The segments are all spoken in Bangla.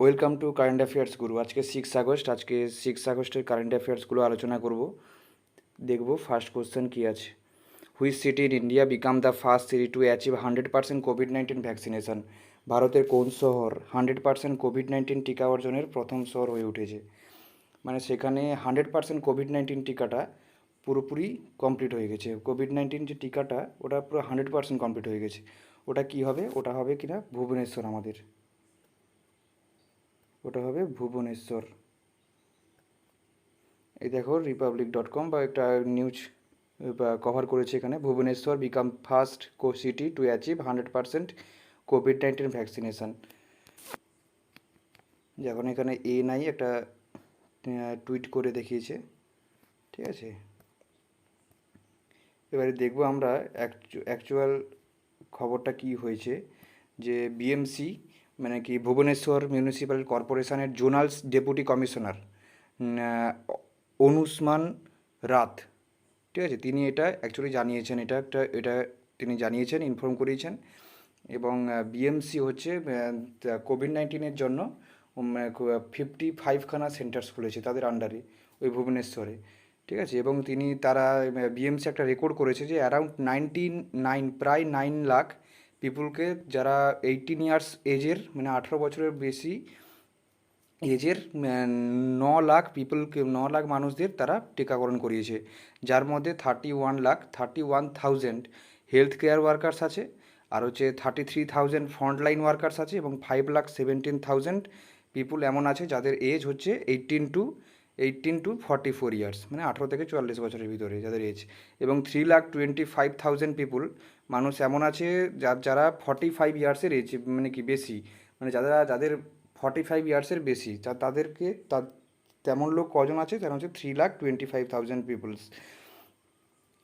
ওয়েলকাম টু কারেন্ট অ্যাফেয়ার্স গুরু। আজকে 6 আগস্ট, আজকে 6 আগস্টের কারেন্ট অ্যাফেয়ার্সগুলো আলোচনা করব। দেখব ফার্স্ট কোশ্চেন কী আছে। Which city in India become the first city to achieve 100% COVID-19 vaccination? ভারতের কোন শহর 100% কোভিড-19 টিকা অর্জনের প্রথম শহর হয়ে উঠেছে? মানে সেখানে 100% কোভিড-19 টিকাটা পুরোপুরি কমপ্লিট হয়ে গেছে। কোভিড-19 যে টিকাটা ওটা পুরো 100% কমপ্লিট হয়ে গেছে। ওটা কী হবে? ওটা হবে কিনা ভুবনেশ্বর আমাদের। ওটা হবে ভুবনেশ্বর। এই দেখো republic.com বা একটা নিউজ কভার করেছে এখানে, Bhubaneswar become first city to achieve 100% COVID-19 vaccination. যখন এখানে নাই একটা টুইট করে দেখিয়েছে, ঠিক আছে। এবারে দেখব আমরা অ্যাকচুয়াল খবরটা কি হয়েছে। যে বিএমসি মানে কি ভুবনেশ্বর মিউনিসিপ্যাল কর্পোরেশনের জোনাল ডেপুটি কমিশনার অনুষ্মান রাত, ঠিক আছে, তিনি এটা অ্যাকচুয়ালি জানিয়েছেন। এটা তিনি জানিয়েছেন, ইনফর্ম করিয়েছেন। এবং বিএমসি হচ্ছে কোভিড-19-এর জন্য 55খানা সেন্টার্স খুলেছে তাদের আন্ডারে ওই ভুবনেশ্বরে, ঠিক আছে। এবং তারা বিএমসি একটা রেকর্ড করেছে যে অ্যারাউন্ড 99 প্রায় 9 লাখ পিপুলকে, যারা 18 ইয়ার্স এজের মানে 18 বছরের বেশি এজের 9 লাখ মানুষদের তারা টিকাকরণ করিয়েছে। যার মধ্যে 31,31,000 হেলথ কেয়ার ওয়ার্কার্স আছে, আর হচ্ছে 33,000 ফ্রন্টলাইন ওয়ার্কার্স আছে, এবং 5,17,000 পিপুল এমন আছে যাদের এজ হচ্ছে 18 টু 44 ইয়ার্স, মানে 18 থেকে 44 বছরের ভিতরে যাদের এজ। এবং 3,25,000 পিপুল মানুষ এমন আছে যারা 45 ইয়ার্সের এজ মানে কি বেশি, মানে যাদের 45 ইয়ার্সের বেশি তাদেরকে তেমন লোক কজন আছে, তেমন হচ্ছে 3,25,000 পিপলস।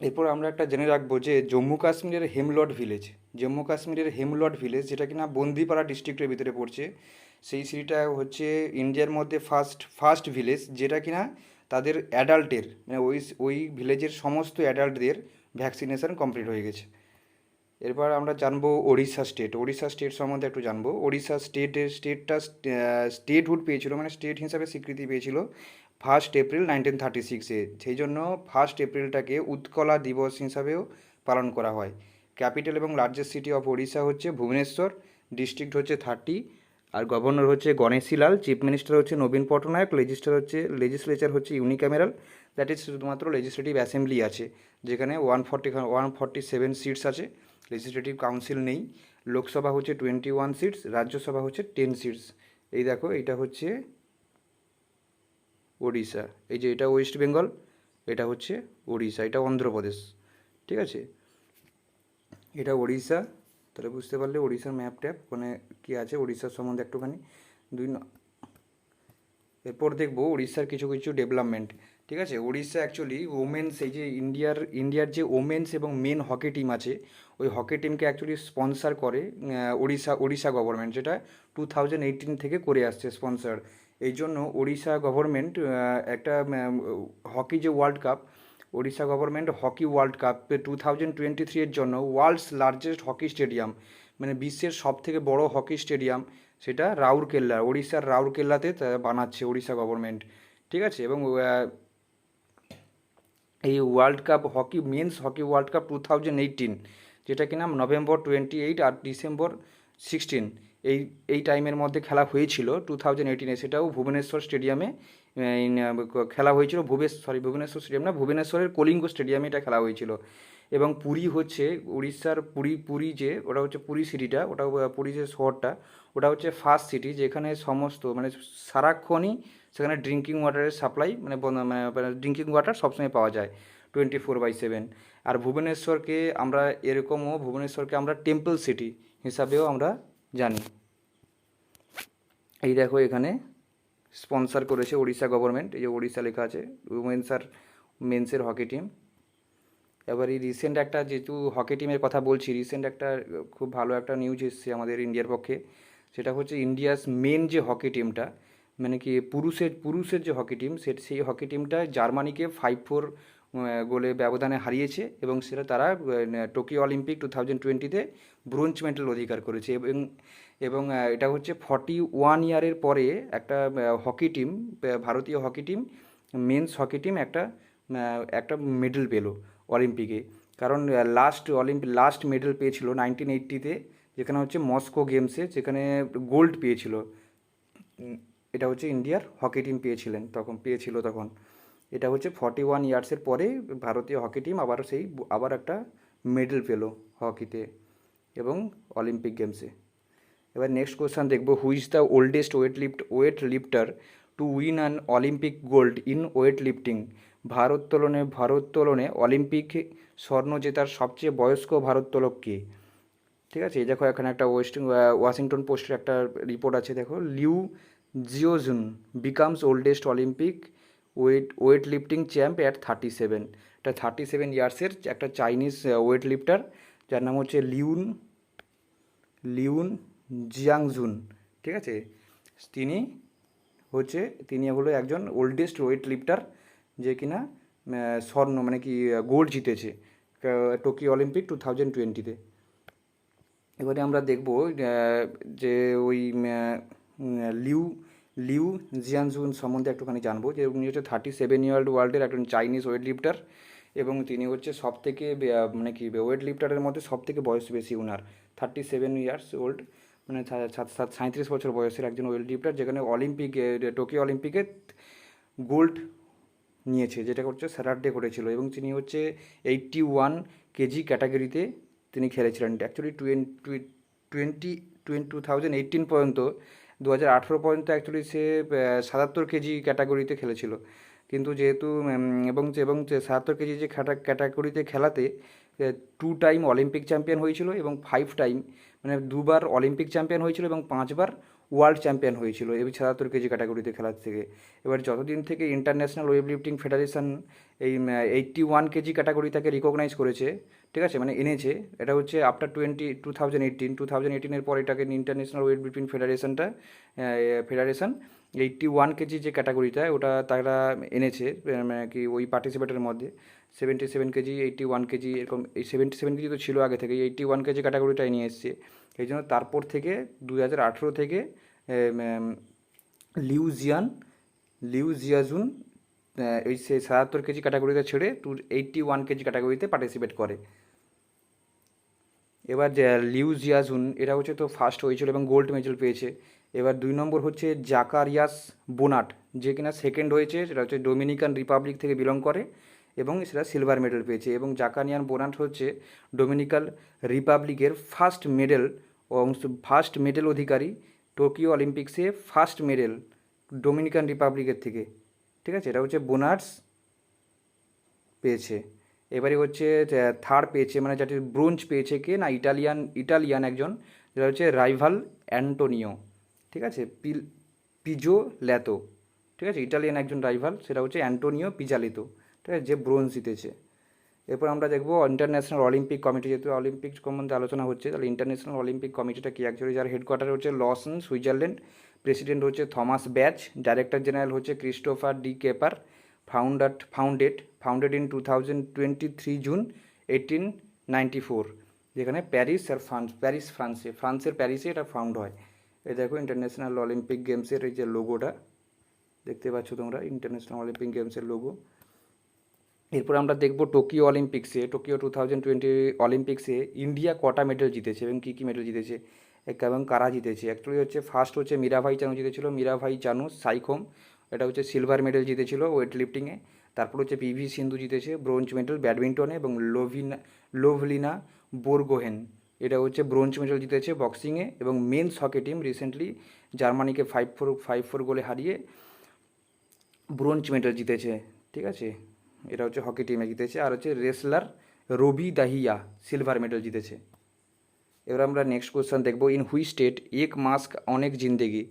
এরপর আমরা একটা জেনে রাখবো যে জম্মু কাশ্মীরের হেমলট ভিলেজ, যেটা কিনা বন্দিপাড়া ডিস্ট্রিক্টের ভিতরে পড়ছে, সেই সিটিটা হচ্ছে ইন্ডিয়ার মধ্যে ফার্স্ট ভিলেজ যেটা কিনা তাদের অ্যাডাল্টের মানে ওই ভিলেজের সমস্ত অ্যাডাল্টদের ভ্যাকসিনেশন কমপ্লিট হয়ে গেছে। এরপর আমরা জানবো ওড়িশা স্টেট সম্বন্ধে একটু জানবো। ওড়িশা স্টেটটা স্টেটহুড পেয়েছিল, মানে স্টেট হিসাবে স্বীকৃতি পেয়েছিল 1 এপ্রিল 1936-এ। সেই জন্য 1 এপ্রিলটাকে উৎকলা দিবস হিসাবেও পালন করা হয়। ক্যাপিটাল এবং লার্জেস্ট সিটি অফ ওড়িশা হচ্ছে ভুবনেশ্বর, ডিস্ট্রিক্ট হচ্ছে 30, আর গভর্নর হচ্ছে গণেশী লাল, চিফ মিনিস্টার হচ্ছে নবীন পটনায়ক, লেজিসলেচার হচ্ছে ইউনিক্যামেরাল, দ্যাট ইজ শুধুমাত্র লেজিসলেটিভ অ্যাসেম্বলি আছে যেখানে 147 সিটস আছে, লেজিসলেটিভ কাউন্সিল নেই। লোকসভা হচ্ছে 21 সিটস, রাজ্যসভা হচ্ছে 10 সিটস। এই দেখো এটা হচ্ছে ওড়িশা, এই যে এটা ওয়েস্ট বেঙ্গল, এটা হচ্ছে ওড়িশা, এটা অন্ধ্রপ্রদেশ, ঠিক আছে। এটা ওড়িশা, তাহলে বুঝতে পারলে ওড়িশার ম্যাপ ট্যাপ ওখানে কী আছে ওড়িশার সম্বন্ধে একটুখানি। এরপর দেখবো উড়িষ্যার কিছু কিছু ডেভেলপমেন্ট, ঠিক আছে। উড়িষ্যা অ্যাকচুয়ালি ওমেন্স, এই যে ইন্ডিয়ার যে ওমেন্স এবং মেন হকি টিম আছে, ওই হকি টিমকে অ্যাকচুয়ালি স্পন্সার করে ওড়িশা গভর্নমেন্ট, যেটা 2018 থেকে করে আসছে স্পন্সার। এই জন্য ওড়িশা গভর্নমেন্ট একটা হকি যে world cup, Odisha government hockey world cup 2023-এর জন্য ওয়ার্ল্ডস লার্জেস্ট হকি স্টেডিয়াম, মানে বিশ্বের সব থেকে বড় হকি স্টেডিয়াম, সেটা ওড়িশার রাউরকেল্লাতে বানাচ্ছে ওড়িশা গভর্নমেন্ট, ঠিক আছে। এবং এই World Cup men's hockey world Cup 2018, যেটা কিনা November 28 আর December 16 এই টাইমের মধ্যে খেলা হয়েছিল 2018-এ, সেটাও ভুবনেশ্বর স্টেডিয়ামে খেলা হয়েছিল। ভুবনেশ্বর স্টেডিয়াম না, ভুবনেশ্বরের কলিঙ্গ স্টেডিয়ামে এটা খেলা হয়েছিল। এবং পুরী হচ্ছে উড়িষ্যার পুরী যে ওটা হচ্ছে পুরী সিটিটা, ওটা পুরী যে শহরটা, ওটা হচ্ছে ফার্স্ট সিটি যেখানে সমস্ত মানে সারাক্ষণই সেখানে ড্রিঙ্কিং ওয়াটারের সাপ্লাই মানে ড্রিঙ্কিং ওয়াটার সবসময় পাওয়া যায় 24/7। আর ভুবনেশ্বরকে আমরা টেম্পল সিটি হিসাবেও আমরা জানি। এই দেখো এখানে স্পন্সার করেছে ওড়িশা গভর্নমেন্ট, এই যে ওড়িশা লেখা আছে, উমেন্স আর মেন্সের হকি টিম। এবার এই রিসেন্ট একটা, যেহেতু হকি টিমের কথা বলছি, রিসেন্ট একটা খুব ভালো একটা নিউজ এসছে আমাদের ইন্ডিয়ার পক্ষে। সেটা হচ্ছে ইন্ডিয়াস মেন যে হকি টিমটা, মানে কি পুরুষের যে হকি টিম, সেই হকি টিমটা জার্মানিকে 5-4 গোলে ব্যবধানে হারিয়েছে এবং সেটা তারা টোকিও অলিম্পিক 2020-তে ব্রোঞ্জ মেডেল অধিকার করেছে। এবং এবং এটা হচ্ছে 41 ইয়ারের পরে একটা হকি টিম, ভারতীয় hockey team, men's hockey team একটা একটা মেডেল পেলো অলিম্পিকে। কারণ লাস্ট মেডেল পেয়েছিল 1980-তে, যেখানে হচ্ছে মস্কো গেমসে, যেখানে গোল্ড পেয়েছিল। এটা হচ্ছে ইন্ডিয়ার হকি টিম পেয়েছিল তখন। এটা হচ্ছে 41 ইয়ার্সের পরে ভারতীয় হকি টিম আবার একটা মেডেল পেলো হকিতে এবং অলিম্পিক গেমসে। এবার নেক্সট কোয়েশ্চন দেখব, who is the oldest weight lifter to win an Olympic gold in weight lifting? ভারোত্তোলনে অলিম্পিক স্বর্ণ জেতার সবচেয়ে বয়স্ক ভারোত্তোলক কে? ঠিক আছে, এই দেখো এখানে একটা ওয়াশিংটন পোস্টের একটা রিপোর্ট আছে, দেখো, Lu Xiaojun becomes oldest Olympic weight lifting champ at 37। এটা 37 ইয়ার্সের একটা চাইনিজ ওয়েট লিফটার, যার নাম হচ্ছে লিউন জিয়াংজুন। ঠিক আছে, তিনি হলো একজন ওল্ডেস্ট ওয়েট লিফটার, যে কিনা স্বর্ণ মানে কি গোল্ড জিতেছে টোকিও অলিম্পিক 2020-তে। এবারে আমরা দেখব যে ওই লিউ জিয়ানজুন সম্বন্ধে একটুখানি জানবো, যে উনি হচ্ছে 37 ইয়ার ওয়ার্ল্ডের একজন চাইনিজ ওয়েট লিফটার, এবং তিনি হচ্ছে সব থেকে মানে কি ওয়েট লিফটারের মধ্যে সব থেকে বয়স বেশি উনার, 37 ইয়ার্স ওল্ড, মানে 37 বছর বয়সের একজন ওয়েট লিফটার, যেখানে টোকিও অলিম্পিকে গোল্ড নিয়েছে, যেটা হচ্ছে স্যাটারডে করেছিল। এবং তিনি হচ্ছে 81 কেজি ক্যাটাগরিতে তিনি খেলেছিলেন। অ্যাকচুয়ালি 2018 পর্যন্ত, 2018 পর্যন্ত অ্যাকচুয়ালি সে 77 কেজি ক্যাটাগরিতে খেলেছিল। কিন্তু যেহেতু এবং 77 কেজি যে ক্যাটাগরিতে খেলাতে 2 টাইম অলিম্পিক চ্যাম্পিয়ন হয়েছিল এবং 5 টাইম, মানে 2বার অলিম্পিক চ্যাম্পিয়ন হয়েছিল এবং 5বার ওয়ার্ল্ড চ্যাম্পিয়ন হয়েছিল এই 77 কেজি ক্যাটাগরিতে খেলার থেকে। এবার যতদিন থেকে ইন্টারন্যাশনাল ওয়েট লিফটিং ফেডারেশন এই 81 কেজি ক্যাটাগরি তাকে রিকগনাইজ করেছে, ঠিক আছে, মানে এনেছে, এটা হচ্ছে আফটার 2018 পর এটাকে international weight lifting federation 81 KG যে ক্যাটাগরিটা ওটা তারা এনেছে, মানে কি ওই পার্টিসিপেটের মধ্যে 77 কেজি, 81 কেজি, এরকম এই 77 কেজি তো ছিল আগে থেকে, 81 কেজি ক্যাটাগরিটাই নিয়ে এসছে। এই জন্য তারপর থেকে 2018 থেকে লিউ জিয়াজুন ওই 77 কেজি ক্যাটাগরিতে ছেড়ে 81 কেজি ক্যাটাগরিতে পার্টিসিপেট করে। এবার লিউ জিয়াজুন এরা হচ্ছে তো ফার্স্ট হয়েছিল এবং গোল্ড মেডেল পেয়েছে। এবার 2 নম্বর হচ্ছে জাকারিয়াস বোনাট, যে কিনা সেকেন্ড হয়েছে, সেটা হচ্ছে ডোমিনিকান রিপাবলিক থেকে বিলং করে এবং সেটা সিলভার মেডেল পেয়েছে। এবং জাকারিয়ান বোনাট হচ্ছে ডোমিনিকান রিপাবলিকের ফার্স্ট মেডেল অধিকারী, টোকিও অলিম্পিক্সে ফার্স্ট মেডেল ডোমিনিকান রিপাবলিকের থেকে। ঠিক আছে, এটা হচ্ছে বোনাটস পেয়েছে। এবারে হচ্ছে থার্ড পেয়েছে, মানে যেটি ব্রোঞ্জ পেয়েছে কে না, ইটালিয়ান একজন, যেটা হচ্ছে রাইভাল অ্যান্টোনিও। ঠিক আছে, পিজো ল্যাতো। ঠিক আছে, ইটালিয়ান একজন রাইভাল, সেটা হচ্ছে অ্যান্টোনিও পিজালিতো। ঠিক আছে, যে ব্রোঞ্জ জিতেছে। এরপর আমরা দেখবো ইন্টারন্যাশনাল অলিম্পিক কমিটি, যেহেতু অলিম্পিক সম্বন্ধে আলোচনা হচ্ছে, তাহলে ইন্টারন্যাশনাল অলিম্পিক কমিটিটা কি? অ্যাকচুয়ালি যার হেডকোয়ার্টার হচ্ছে লসন, সুইজারল্যান্ড, প্রেসিডেন্ট হচ্ছে থমাস ব্যাচ, ডাইরেক্টর জেনারেল হচ্ছে Christopher de Kepper, founded in 2023 June 1894, যেখানে ফ্রান্সের প্যারিসে এটা ফাউন্ড হয়। এই দেখো ইন্টারন্যাশনাল অলিম্পিক গেমসের এই যে লোগোটা দেখতে পাচ্ছ তোমরা, ইন্টারন্যাশনাল অলিম্পিক গেমসের লোগো। এরপর আমরা দেখব টোকিও 2020 অলিম্পিক্সে ইন্ডিয়া কটা মেডেল জিতেছে এবং কী মেডেল জিতেছে এবং কারা জিতেছে। অ্যাকচুয়ালি হচ্ছে ফার্স্ট হচ্ছে মীরাভাই চানু জিতেছিল, মীরাভাই চানু সাইখোম, এটা হচ্ছে সিলভার মেডেল জিতেছিল ওয়েট লিফটিংয়ে। তারপর হচ্ছে পিভি সিন্ধু জিতেছে ব্রোঞ্জ মেডেল ব্যাডমিন্টনে, এবং লোভলিনা বোরগোহেন এটা হচ্ছে ব্রোঞ্জ মেডেল জিতেছে বক্সিংয়ে। এবং মেন্স হকি টিম রিসেন্টলি জার্মানিকে 5-4 গোলে হারিয়ে ব্রোঞ্জ মেডেল জিতেছে। ঠিক আছে, এটা হচ্ছে হকি টিমে জিতেছে। আর হচ্ছে wrestler Ravi Dahiya silver medal জিতেছে। এবার আমরা নেক্সট কোয়েশ্চেন দেখবো, in which state Ek mask Anek Zindagi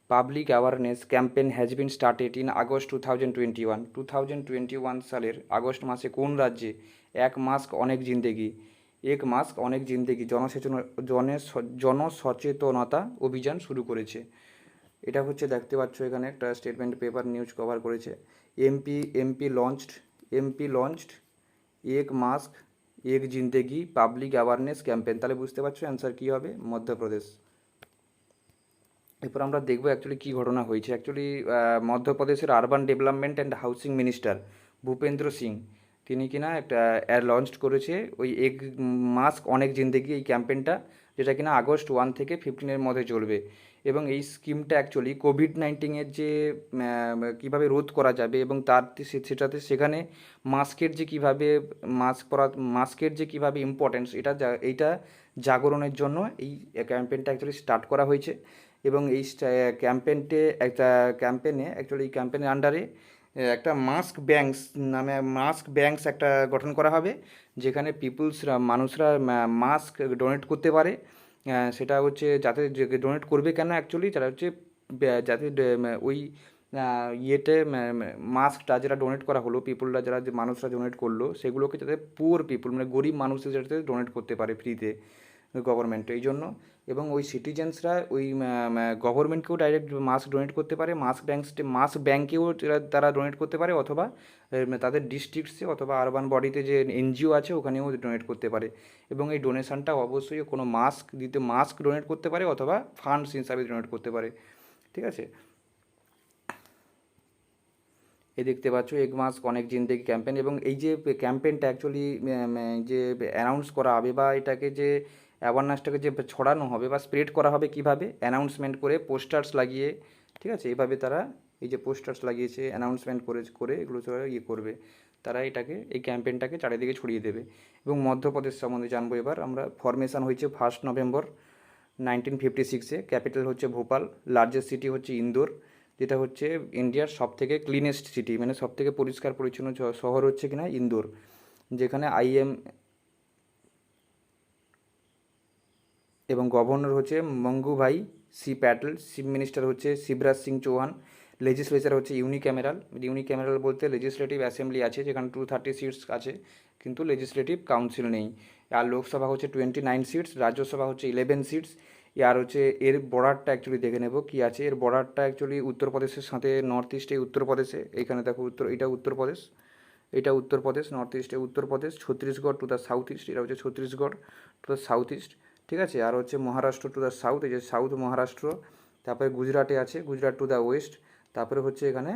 public awareness campaign has been started in August 2021 সালের আগস্ট মাসে কোন রাজ্যে এক মাস্ক অনেক জিন্দেগি জনসচেতনতা অভিযান শুরু করেছে? এটা হচ্ছে দেখতে পাচ্ছ এখানে একটা স্টেটমেন্ট পেপার নিউজ কভার করেছে। এমপি লঞ্চড এমপি লঞ্চড এক মাস্ক এক জিন্দেগি পাবলিক অ্যাওয়ারনেস ক্যাম্পেন। তাহলে বুঝতে পারছো অ্যান্সার কী হবে, মধ্যপ্রদেশ। এরপর আমরা দেখবো অ্যাকচুয়ালি কী ঘটনা হয়েছে। অ্যাকচুয়ালি মধ্যপ্রদেশের urban development and housing minister Bhupendra Singh তিনি কিনা একটা লঞ্চ করেছে ওই এক মাস্ক অনেক জিন্দেগি এই ক্যাম্পেনটা, যেটা কিনা আগস্ট 1 থেকে 15 মধ্যে চলবে। এবং এই স্কিমটা অ্যাকচুয়ালি কোভিড-19 যে কীভাবে রোধ করা যাবে এবং তার সেটাতে সেখানে মাস্কের যে কীভাবে মাস্কের যে কীভাবে ইম্পর্টেন্স এইটা জাগরণের জন্য এই ক্যাম্পেনটা অ্যাকচুয়ালি স্টার্ট করা হয়েছে। এবং এই ক্যাম্পেনে অ্যাকচুয়ালি এই ক্যাম্পেনের আন্ডারে একটা মাস্ক ব্যাংকস একটা গঠন করা হবে, যেখানে মানুষরা মাস্ক ডোনেট করতে পারে। সেটা হচ্ছে যাতে ডোনেট করবে কেন অ্যাকচুয়ালি যারা হচ্ছে যাতে ওই ইয়েতে মাস্কটা যেটা ডোনেট করা হলো পিপুলরা যারা যে মানুষরা ডোনেট করলো সেগুলোকে যাতে পুয়ার পিপুল মানে গরিব মানুষদের যাতে ডোনেট করতে পারে ফ্রিতে গভর্নমেন্ট এই জন্য। এবং ওই সিটিজেন্সরা ওই গভর্নমেন্টকেও ডাইরেক্ট মাস্ক ডোনেট করতে পারে, মাস্ক ব্যাংকেও তারা ডোনেট করতে পারে, অথবা তাদের ডিস্ট্রিক্টসে অথবা আরবান বডিতে যে এনজিও আছে ওখানেও ডোনেট করতে পারে। এবং এই ডোনেশনটা অবশ্যই কোনো মাস্ক ডোনেট করতে পারে অথবা ফান্ডস হিসাবে ডোনেট করতে পারে। ঠিক আছে, এই দেখতে পাচ্ছ এক মাস্ক অনেক জিন্দেগি ক্যাম্পেন। এবং এই যে ক্যাম্পেনটা অ্যাকচুয়ালি যে অ্যানাউন্স করা হবে বা এটাকে যে অ্যাওয়ারনেসটাকে যে ছড়ানো হবে বা স্প্রেড করা হবে কীভাবে, অ্যানাউন্সমেন্ট করে পোস্টার্স লাগিয়ে, ঠিক আছে, এইভাবে তারা এই যে পোস্টার্স লাগিয়েছে অ্যানাউন্সমেন্ট করে এগুলো তারা করবে, তারা এই ক্যাম্পেনটাকে চারিদিকে ছড়িয়ে দেবে। এবং মধ্যপ্রদেশ সম্বন্ধে জানবো এবার আমরা। ফরমেশন হয়েছে 1 নভেম্বর 1956-এ, ক্যাপিটাল হচ্ছে ভোপাল, লার্জেস্ট সিটি হচ্ছে ইন্দোর, যেটা হচ্ছে ইন্ডিয়ার সবথেকে ক্লিনেস্ট সিটি, মানে সবথেকে পরিষ্কার পরিচ্ছন্ন শহর হচ্ছে কিনা ইন্দোর, যেখানে এবং গভর্নর হচ্ছে মঙ্গুভাই সি প্যাটেল, চিফ মিনিস্টার হচ্ছে শিবরাজ সিং চৌহান, লেজিসলেচার হচ্ছে ইউনিক্যামেরাল বলতে লেজিসলেটিভ অ্যাসেম্বলি আছে যেখানে 230 সিটস আছে, কিন্তু লেজিসলেটিভ কাউন্সিল নেই। আর লোকসভা হচ্ছে 29 সিটস, রাজ্যসভা হচ্ছে 11 সিটস। আর হচ্ছে এর বর্ডারটা অ্যাকচুয়ালি দেখে নেব কী আছে। এর বর্ডারটা অ্যাকচুয়ালি উত্তরপ্রদেশের সাথে নর্থ ইস্টে উত্তরপ্রদেশে, এইখানে দেখো এটা উত্তরপ্রদেশ, নর্থ ইস্টে Uttar Pradesh, Chhattisgarh to the south east, এটা হচ্ছে Chhattisgarh to the south east. ঠিক আছে, আর হচ্ছে মহারাষ্ট্র টু দ্য সাউথ, এই যে সাউথ মহারাষ্ট্র, তারপরে গুজরাটে আছে গুজরাট টু দ্য ওয়েস্ট, তারপরে হচ্ছে এখানে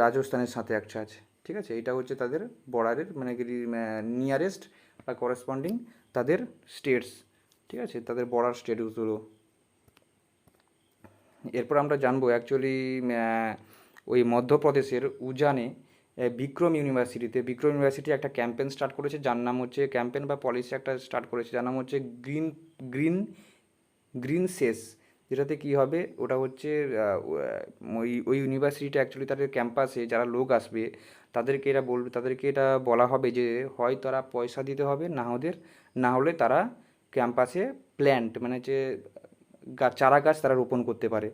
রাজস্থানের সাথে একটা আছে। ঠিক আছে, এটা হচ্ছে তাদের বর্ডারের মানে নিয়ারেস্ট বা করেসপন্ডিং তাদের স্টেটস। ঠিক আছে, তাদের বর্ডার স্টেটসগুলো। এরপর আমরা জানবো অ্যাকচুয়ালি ওই মধ্যপ্রদেশের উজানে বিক্রম ইউনিভার্সিটি একটা ক্যাম্পেন স্টার্ট করেছে, যার নাম হচ্ছে ক্যাম্পেন বা পলিসি একটা স্টার্ট করেছে যার নাম হচ্ছে গ্রিন সেস। যেটাতে কী হবে ওটা হচ্ছে ওই ইউনিভার্সিটিটা অ্যাকচুয়ালি তাদের ক্যাম্পাসে যারা লোক আসবে তাদেরকে এটা বলা হবে যে হয় তারা পয়সা দিতে হবে, না হলে তারা ক্যাম্পাসে প্ল্যান্ট মানে যে চারা গাছ তারা রোপণ করতে পারে।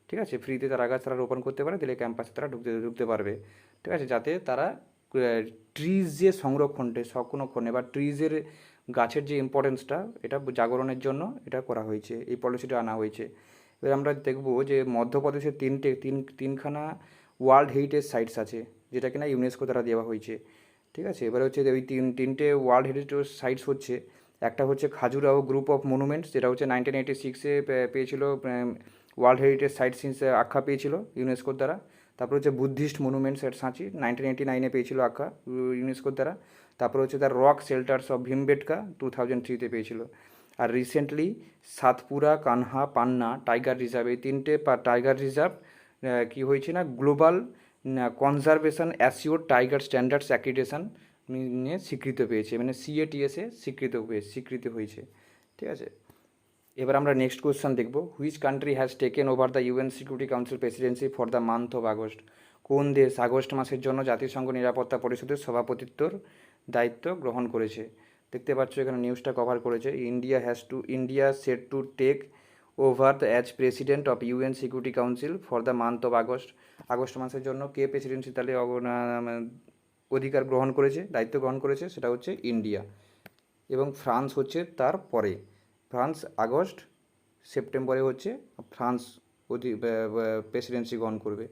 ঠিক আছে, ফ্রিতে চারা গাছ তারা রোপণ করতে পারে, দিলে ক্যাম্পাসে তারা ঢুকতে পারবে। ঠিক আছে, যাতে তারা ট্রিজ যে সংরক্ষণে বা ট্রিজের গাছের যে ইম্পর্টেন্সটা এটা জাগরণের জন্য এটা করা হয়েছে, এই পলিসিটা আনা হয়েছে। এবার আমরা দেখব যে মধ্যপ্রদেশের তিনখানা ওয়ার্ল্ড হেরিটেজ সাইটস আছে, যেটা কিনা ইউনেস্কো দ্বারা দেওয়া হয়েছে। ঠিক আছে, এবার হচ্ছে ওই তিনটে ওয়ার্ল্ড হেরিটেজ সাইটস হচ্ছে, একটা হচ্ছে খাজুরাহো গ্রুপ অফ মনুমেন্টস, যেটা হচ্ছে 1986-এ পেয়েছিল ওয়ার্ল্ড হেরিটেজ সাইটস আখ্যা পেয়েছিল ইউনেস্কোর দ্বারা। তারপর হচ্ছে বুদ্ধিস্ট মনুমেন্টস এর সাঁচি 1989-এ পেয়েছিল আখ্যা ইউনেস্কোর দ্বারা। তারপর হচ্ছে তার রক শেল্টার্স অফ ভীমবেটকা 2003-তে পেয়েছিল। আর রিসেন্টলি সাতপুরা, কানহা, পান্না টাইগার রিজার্ভ, এই তিনটে টাইগার রিজার্ভ কী হয়েছে না global conservation assure tiger standards accreditation নিয়ে স্বীকৃতি পেয়েছে, মানে CATS-এ স্বীকৃতি হয়েছে। ঠিক আছে, এবার আমরা নেক্সট কোয়েশ্চেন দেখব। Which country has taken over the UN Security council Presidency for the month of August? কোন দেশ আগস্ট মাসের জন্য জাতিসংঘ নিরাপত্তা পরিষদের সভাপতিত্বর দায়িত্ব গ্রহণ করেছে? দেখতে পাচ্ছ এখানে নিউজটা কভার করেছে। India set to take over the as president of UN Security Council for the month of August মাসের জন্য কে প্রেসিডেন্সি তাহলে দায়িত্ব গ্রহণ করেছে, সেটা হচ্ছে ইন্ডিয়া। এবং ফ্রান্স হচ্ছে তার পরে, ফ্রান্স আগস্ট সেপ্টেম্বরে হচ্ছে ফ্রান্স প্রেসিডেন্সি গ্রহণ করবে।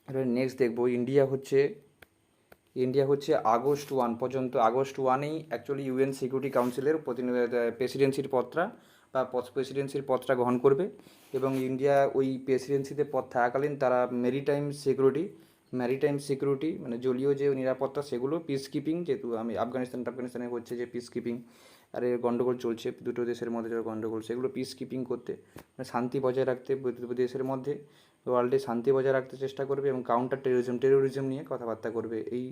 এবার নেক্সট দেখবো ইন্ডিয়া হচ্ছে আগস্ট 1 পর্যন্ত, আগস্ট 1এই অ্যাকচুয়ালি ইউএন সিকিউরিটি কাউন্সিলের প্রেসিডেন্সির পদটা বা প্রেসিডেন্সির পদটা গ্রহণ করবে। এবং ইন্ডিয়া ওই প্রেসিডেন্সিতে পদ থাকাকালীন তারা ম্যারিটাইম সিকিউরিটি মানে জলীয় যে নিরাপত্তা সেগুলো, পিস কিপিং, যেহেতু আফগানিস্তানে হচ্ছে যে পিস কিপিং, আর এর গণ্ডগোল চলছে দুটো দেশের মধ্যে যে গণ্ডগোল, সেগুলো পিস কিপিং করতে, মানে শান্তি বজায় রাখতে দেশের মধ্যে, ওয়ার্ল্ডে শান্তি বজায় রাখতে চেষ্টা করবে এবং কাউন্টার টেরোরিজম নিয়ে কথাবার্তা করবে এই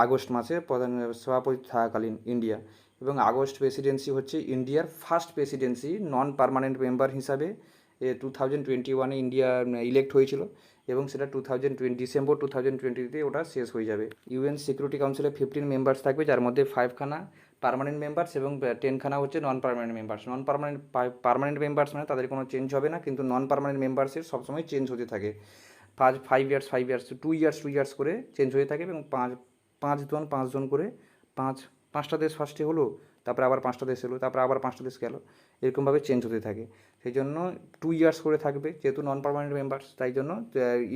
আগস্ট মাসে প্রধান সভাপতি থাকাকালীন ইন্ডিয়া। এবং আগস্ট প্রেসিডেন্সি হচ্ছে ইন্ডিয়ার ফার্স্ট প্রেসিডেন্সি নন পার্মানেন্ট মেম্বার হিসাবে 2021-এ ইন্ডিয়া ইলেক্ট হয়েছিল, এবং সেটা ডিসেম্বর 2020-তে ওটা শেষ হয়ে যাবে। ইউএন সিকিউরিটি কাউন্সিলে 15 মেম্বার্স থাকবে, যার মধ্যে 5খানা পার্মানেন্ট মেম্বার্স এবং 10খানা হচ্ছে নন পার্মানেন্ট মেম্বার্স। পার্মানেন্ট মেম্বার্স মানে তাদের কোনো চেঞ্জ হবে না, কিন্তু নন পার্মানেন্ট মেম্বার্সের সবসময় চেঞ্জ হতে থাকে। 5 ইয়ার্স 2 ইয়ার্স করে চেঞ্জ হয়ে থাকে, এবং পাঁচজন করে পাঁচটা দেশ ফার্স্টে হলো, তারপরে আবার 5টা দেশ এলো, তারপরে আবার 5টা দেশ গেল, এরকমভাবে চেঞ্জ হতে থাকে। সেই জন্য 2 ইয়ার্স করে থাকবে, যেহেতু নন পার্মানেন্ট মেম্বার্স, তাই জন্য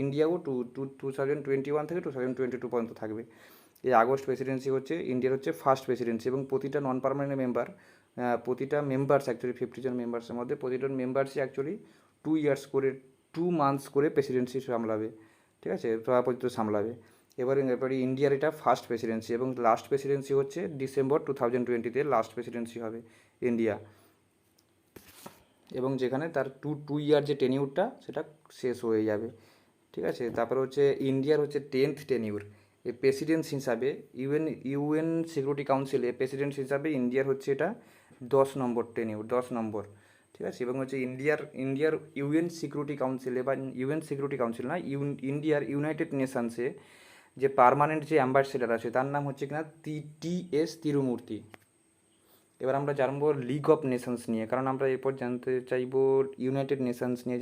ইন্ডিয়াও 2021 থেকে 2022 পর্যন্ত থাকবে। এই আগস্ট প্রেসিডেন্সি হচ্ছে ইন্ডিয়ার হচ্ছে ফার্স্ট প্রেসিডেন্সি, এবং প্রতিটা নন পার্মানেন্ট মেম্বার, প্রতিটা মেম্বার্স অ্যাকচুয়ালি 50 জন মেম্বার্সের মধ্যে প্রতিটা মেম্বার্সই অ্যাকচুয়ালি 2 ইয়ার্স করে 2 মান্থস করে প্রেসিডেন্সি সামলাবে, ঠিক আছে, সভাপতিত্ব সামলাবে। এবারে ইন্ডিয়ার এটা ফার্স্ট প্রেসিডেন্সি, এবং লাস্ট প্রেসিডেন্সি হচ্ছে ডিসেম্বর 2020-তে লাস্ট প্রেসিডেন্সি হবে ইন্ডিয়া, এবং যেখানে তার টু ইয়ার যে টেনিউরটা সেটা শেষ হয়ে যাবে, ঠিক আছে। তারপরে হচ্ছে ইন্ডিয়ার হচ্ছে 10th টেনিউর এই প্রেসিডেন্ট হিসাবে, ইউএন সিকিউরিটি কাউন্সিলে প্রেসিডেন্ট হিসাবে ইন্ডিয়ার হচ্ছে এটা 10 নম্বর টেনিউর, 10 নম্বর, ঠিক আছে। এবং হচ্ছে ইন্ডিয়ার ইউএন সিকিউরিটি কাউন্সিলে, বা ইউএন সিকিউরিটি কাউন্সিল না, ইন্ডিয়ার ইউনাইটেড নেশনসে যে পার্মানেন্ট যে অ্যাম্বাসেডার আছে তার নাম হচ্ছে কিনা টি.এস. তিরুমূর্তি। এবার আমরা জানবো লিগ অফ নেশনস নিয়ে, কারণ আমরা এরপর জানতে চাইবো ইউনাইটেড নেশনস নিয়ে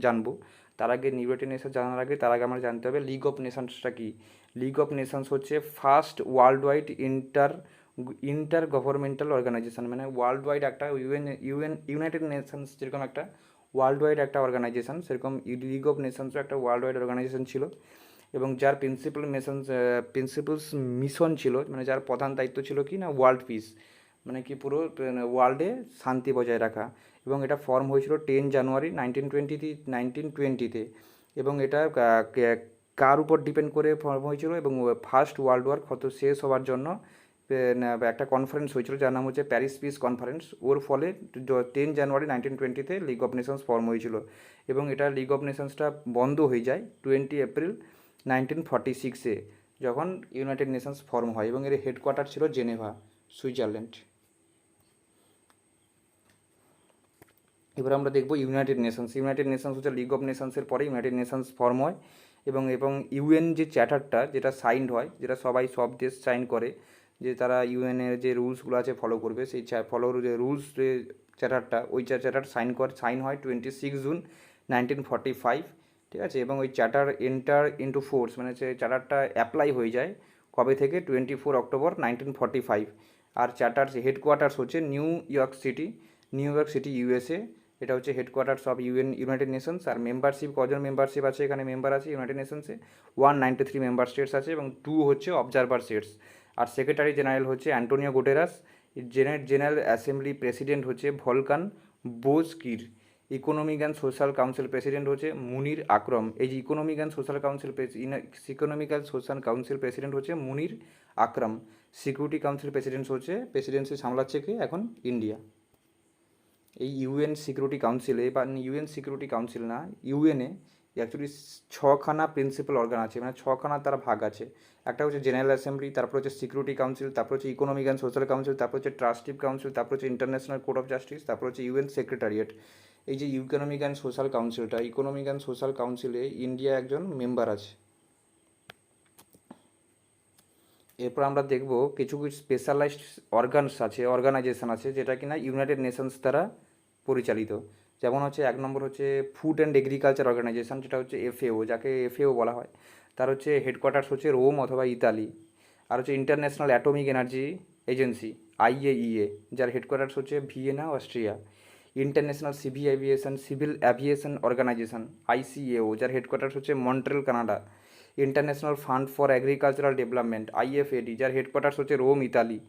জানবো। তার আগে ইউনাইটেড নেশনস জানার আগে আমরা জানতে হবে লিগ অফ নেশনসটা কি। লিগ অফ নেশনস হচ্ছে first world wide inter governmental organization, মানে ওয়ার্ল্ড ওয়াইড একটা ইউনাইটেড নেশনস যেরকম একটা ওয়ার্ল্ড ওয়াইড একটা অর্গানাইজেশন, সেরকম লিগ অফ নেশনসও একটা ওয়ার্ল্ড ওয়াইড অর্গানাইজেশন ছিল, এবং যার প্রিন্সিপালস মিশন ছিল, মানে যার প্রধান দায়িত্ব ছিল কি না ওয়ার্ল্ড পিস, মানে কি পুরো ওয়ার্ল্ডে শান্তি বজায় রাখা। এবং এটা ফর্ম হয়েছিল 10 জানুয়ারি 1920-তে। এবং এটা কার উপর ডিপেন্ড করে ফর্ম হয়েছিল, এবং ফার্স্ট ওয়ার্ল্ড ওয়ার শেষ হওয়ার জন্য একটা কনফারেন্স হয়েছিল যার নাম হচ্ছে প্যারিস পিস কনফারেন্স। ওর ফলে 10 জানুয়ারি 1920-তে লিগ অফ নেশনস ফর্ম হয়েছিল, এবং এটা লিগ অফ নেশনসটা বন্ধ হয়ে যায় 20 এপ্রিল 1946-এ, যখন ইউনাইটেড নেশনস ফর্ম হয়, এবং এর হেডকোয়ার্টার ছিল জেনেভা, সুইজারল্যান্ড। এবার আমরা দেখবো ইউনাইটেড নেশনস হচ্ছে লিগ অফ নেশনসের পরে ইউনাইটেড নেশনস ফর্ম হয়, এবং ইউএন যে চ্যাটারটা যেটা সাইন্ড হয়, যেটা সব দেশ সাইন করে, যে তারা ইউএনের যে রুলসগুলো আছে ফলো করবে, সেই যে রুলস যে চ্যাটারটা, ওই চ্যাটার সাইন হয় 26 জুন 1945, ঠিক আছে। এবং ওই চ্যাটার এন্টার ইন্টু ফোর্স, মানে সেই চ্যাটারটা অ্যাপ্লাই হয়ে যায় কবে থেকে 24 অক্টোবর 1945। আর চ্যাটার হেডকোয়ার্টার্স হচ্ছে নিউ ইয়র্ক সিটি ইউএসএ। এটা হচ্ছে হেডকোয়ার্টার্স অফ ইউনাইটেড নেশনস। আর কজন মেম্বারশিপ আছে এখানে, মেম্বার আছে ইউনাইটেড নেশনসে 193 মেম্বার স্টেটস আছে, এবং 2 হচ্ছে অবজারভার স্টেটস। আর সেক্রেটারি জেনারেল হচ্ছে Antonio Guterres. General assembly president হচ্ছে Volkan Bozkir. Economic and social council president হচ্ছে মুনির আকরম। এই যে economic and social council president হচ্ছে Munir Akram. Security council presidency সামলাচ্ছে কে এখন, ইন্ডিয়া। এই ইউএন সিকিউরিটি কাউন্সিলে, বা ইউএন সিকিউরিটি কাউন্সিল না, ইউএনএ অ্যাকচুয়ালি 6খানা প্রিন্সিপাল অর্গান আছে, মানে 6খানা তার ভাগ আছে। একটা হচ্ছে জেনারেল অ্যাসেম্বলি, তারপর হচ্ছে সিকিউরিটি কাউন্সিল, তারপর হচ্ছে ইকোনমিক অ্যান্ড সোশ্যাল কাউন্সিল, তারপর হচ্ছে ট্রাস্টিভ কাউন্সিল, তারপর হচ্ছে ইন্টারন্যাশনাল কোর্ট অফ জাস্টিস, তারপর হচ্ছে ইউএন সেক্রেটারিয়েট। এই যে ইকোনমিক অ্যান্ড সোশ্যাল কাউন্সিলে ইন্ডিয়া একজন মেম্বার আছে। এরপর আমরা দেখব কিছু স্পেশালাইজড অর্গানাইজেশন আছে যেটা কিনা ইউনাইটেড নেশনস দ্বারা পরিচালিত। যেমন হচ্ছে 1 নম্বর হচ্ছে ফুড অ্যান্ড এগ্রিকালচার অর্গানাইজেশন, যেটা হচ্ছে এফএও, যাকে এফএও বলা হয়। তার হচ্ছে হেডকোয়ার্টার্স হচ্ছে রোম অথবা ইতালি। আর হচ্ছে International Atomic Energy Agency, IAEA, যার হেডকোয়ার্টার্স হচ্ছে Vienna, Austria. International Civil Aviation Organization ICAO, যার হেডকোয়ার্টার হচ্ছে Montreal Canada. International Fund for Agricultural Development IFAD, যার হেডকোয়ার্টার হচ্ছে Rome, Italy.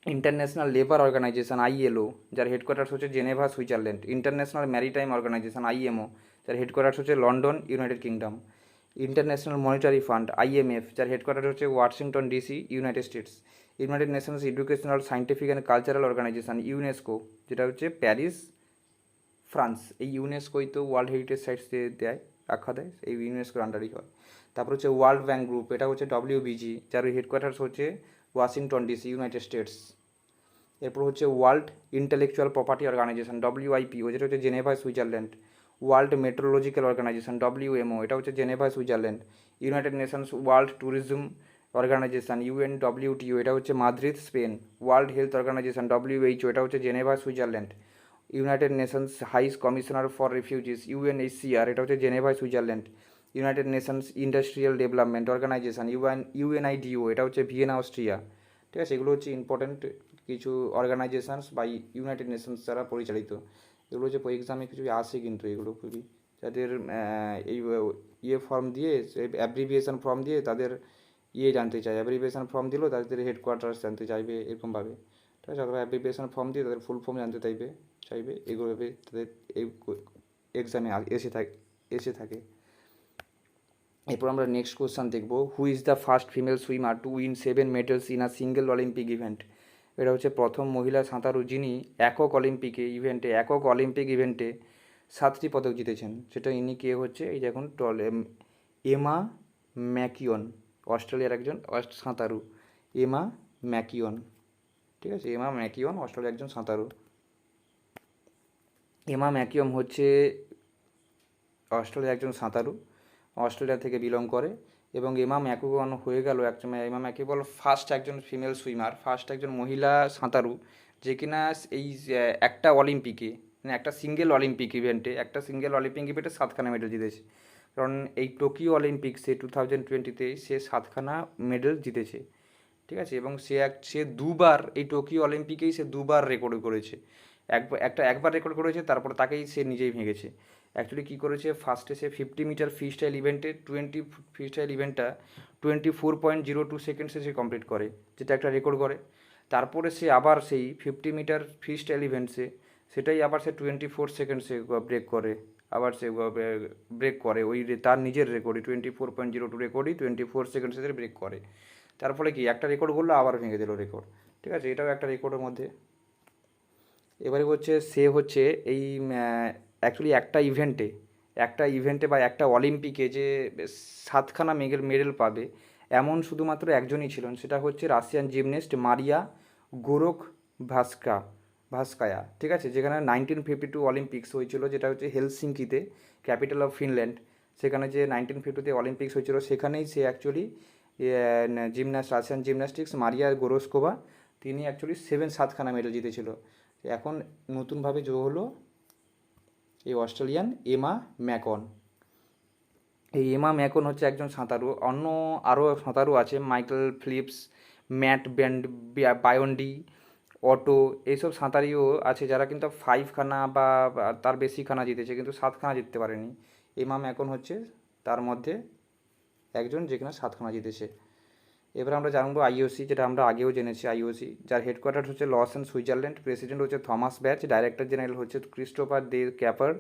International Labour Organization ILO, যার হেডকোয়ার্টার হচ্ছে Geneva, Switzerland. International Maritime Organization IMO, যার হেডকোয়ার্টার হচ্ছে London, United Kingdom. International Monetary Fund IMF, যার হেডকোয়ার্টার হচ্ছে Washington DC, United States. United Nations Educational Scientific and cultural organisation UNESCO, যেটা হচ্ছে প্যারিস, ফ্রান্স। এই ইউনেস্কোই তো ওয়ার্ল্ড হেরিটেজ সাইটস দেয়, আখ্যা দেয়, এই ইউনেস্কোর আন্ডারই হয়। তারপর হচ্ছে ওয়ার্ল্ড ব্যাংক গ্রুপ, এটা হচ্ছে WBG, যার হেডকোয়ার্টার্স হচ্ছে ওয়াশিংটন DC, ইউনাইটেড স্টেটস। এরপর হচ্ছে World Intellectual Property Organization WIPO, যেটা হচ্ছে Geneva, Switzerland. World Meteorological Organization WMO, এটা হচ্ছে Geneva, Switzerland. United Nations World Tourism Organization UNWTO, এটা হচ্ছে Madrid, Spain. World Health Organization WHO, এটা হচ্ছে Geneva, Switzerland. United Nations High Commissioner for Refugees UNHCR, এটা হচ্ছে Geneva, Switzerland. United Nations Industrial Development Organization UNIDO, এটা হচ্ছে ভিয়েনা, অস্ট্রিয়া। ঠিক আছে, এগুলো হচ্ছে ইম্পর্ট্যান্ট কিছু অর্গানাইজেশনস বা ইউনাইটেড নেশনস দ্বারা পরিচালিত। এগুলো হচ্ছে এক্সামে কিছু আসে, কিন্তু এগুলো খুবই যাদের এই ফর্ম দিয়ে, অ্যাব্রিভিয়েশন ফর্ম দিয়ে তাদের জানতে চায়, অ্যাব্রিভিয়েশন ফর্ম দিলেও তাদের হেডকোয়ার্টার্স জানতে চাইবে, এরকমভাবে। ঠিক আছে, অথবা অ্যাব্রিভিয়েশন ফর্ম দিয়ে তাদের ফুল ফর্ম জানতে চাইবে এগুলোভাবে তাদের এই এক্সামে এসে থাকে। এরপর আমরা নেক্সট কোশ্চেন দেখব, who is the first female swimmer to win 7 medals in a single Olympic event? এটা হচ্ছে প্রথম মহিলা সাঁতারু যিনি একক অলিম্পিক ইভেন্টে 7টি পদক জিতেছেন। সেটা ইনি কে হচ্ছে, এই দেখুন এমা ম্যাকিওন, অস্ট্রেলিয়ার একজন সাঁতারু, এমা ম্যাকিওন। ঠিক আছে, এমা ম্যাকিওন অস্ট্রেলিয়ার একজন সাঁতারু। এমা ম্যাকিওন হচ্ছে অস্ট্রেলিয়ার একজন সাঁতারু, অস্ট্রেলিয়া থেকে বিলং করে। এবং এমা ম্যাকিওন হয়ে গেল এমা ম্যাকিওন ফার্স্ট একজন ফিমেল সুইমার, ফার্স্ট একজন মহিলা সাঁতারু যে কিনা এই একটা অলিম্পিকে, মানে একটা সিঙ্গেল অলিম্পিক ইভেন্টে 7খানা মেডেল জিতেছে। কারণ এই টোকিও অলিম্পিক্সে 2020-তে সে 7খানা মেডেল জিতেছে। ঠিক আছে, এবং সে দুবার এই টোকিও অলিম্পিকেই সে দুবার রেকর্ড করেছে। একবার রেকর্ড করেছে, তারপর তাকেই সে নিজেই ভেঙেছে। অ্যাকচুয়ালি কী করেছে, ফার্স্টে সে 50 মিটার ফ্রি স্টাইল ইভেন্টে 24.02 সেকেন্ডসে সে কমপ্লিট করে, যেটা একটা রেকর্ড করে। তারপরে সে আবার সেই 50 মিটার ফ্রি স্টাইল ইভেন্টসে সেটাই আবার সে 24 সেকেন্ডসে ব্রেক করে ওই তার নিজের রেকর্ডই 24.02 রেকর্ডই 24 সেকেন্ডসে ব্রেক করে। তার ফলে কি একটা রেকর্ড করলো, আবার ভেঙে দিল রেকর্ড। ঠিক আছে, এটাও একটা রেকর্ডের মধ্যে। এবারে হচ্ছে সে হচ্ছে এই অ্যাকচুয়ালি একটা ইভেন্টে বা একটা অলিম্পিকে যে 7খানা মেডেল পাবে এমন শুধুমাত্র একজনই ছিলেন, সেটা হচ্ছে রাশিয়ান জিমন্যাস্ট মারিয়া গোরোখ ভাস্কায়া। ঠিক আছে, যেখানে 1952 অলিম্পিক্স হয়েছিল, যেটা হচ্ছে হেলসিঙ্কিতে, ক্যাপিটাল অফ ফিনল্যান্ড। সেখানে যে 1952-তে অলিম্পিক্স হয়েছিল, সেখানেই সে অ্যাকচুয়ালি রাশিয়ান জিমন্যাস্টিক্স মারিয়া গোরোস্কোভা, তিনি অ্যাকচুয়ালি 7খানা মেডেল জিতেছিল। এখন নতুনভাবে যোগ হলো এই অস্ট্রেলিয়ান এমা ম্যাকন। এই এমা ম্যাকন হচ্ছে একজন সাঁতারু। অন্য আরও সাঁতারু আছে, মাইকেল ফিলিপস, ম্যাট বায়োন্ডি, অটো, এইসব সাঁতারিও আছে যারা কিন্তু 5খানা বা তার বেশিখানা জিতেছে, কিন্তু 7খানা জিততে পারেনি। এমা ম্যাকন হচ্ছে তার মধ্যে একজন, যেখানে 7খানা জিতেছে। এবার আমরা জানবো IOC, যেটা আমরা আগেও জেনেছি। IOC, যার হেডকোয়ার্টার হচ্ছে লসেন, সুইজারল্যান্ড। প্রেসিডেন্ট হচ্ছে থমাস ব্যাচ, ডাইরেক্টর জেনারেল হচ্ছে ক্রিস্টোফার দে ক্যাপার।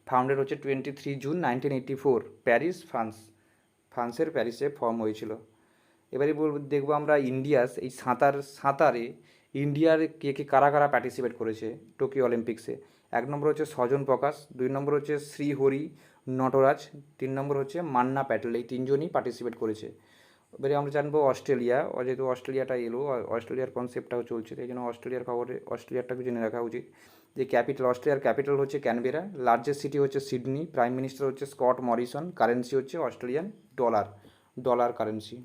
ফাউন্ডেড হচ্ছে 23 জুন 1984, প্যারিস, ফ্রান্সের প্যারিসে ফর্ম হয়েছিল। এবারে দেখবো আমরা এই সাঁতারে ইন্ডিয়ার কারা পার্টিসিপেট করেছে টোকিও অলিম্পিক্সে। 1 নম্বর হচ্ছে সজন প্রকাশ, 2 নম্বর হচ্ছে শ্রীহরি নটরাজ, 3 নম্বর হচ্ছে মান্না প্যাটেল। এই 3জনই পার্টিসিপেট করেছে। এবারে আমরা জানবো অস্ট্রেলিয়া, যেহেতু অস্ট্রেলিয়াটা এলো, অস্ট্রেলিয়ার কনসেপ্টটাও চলছে, এই জন্য অস্ট্রেলিয়ারটাকে জেনে রাখা উচিত। যে অস্ট্রেলিয়ার ক্যাপিটাল হচ্ছে ক্যানবেরা, লার্জেস্ট সিটি হচ্ছে সিডনি, প্রাইম মিনিস্টার হচ্ছে স্কট মরিসন, কারেন্সি হচ্ছে অস্ট্রেলিয়ান ডলার কারেন্সি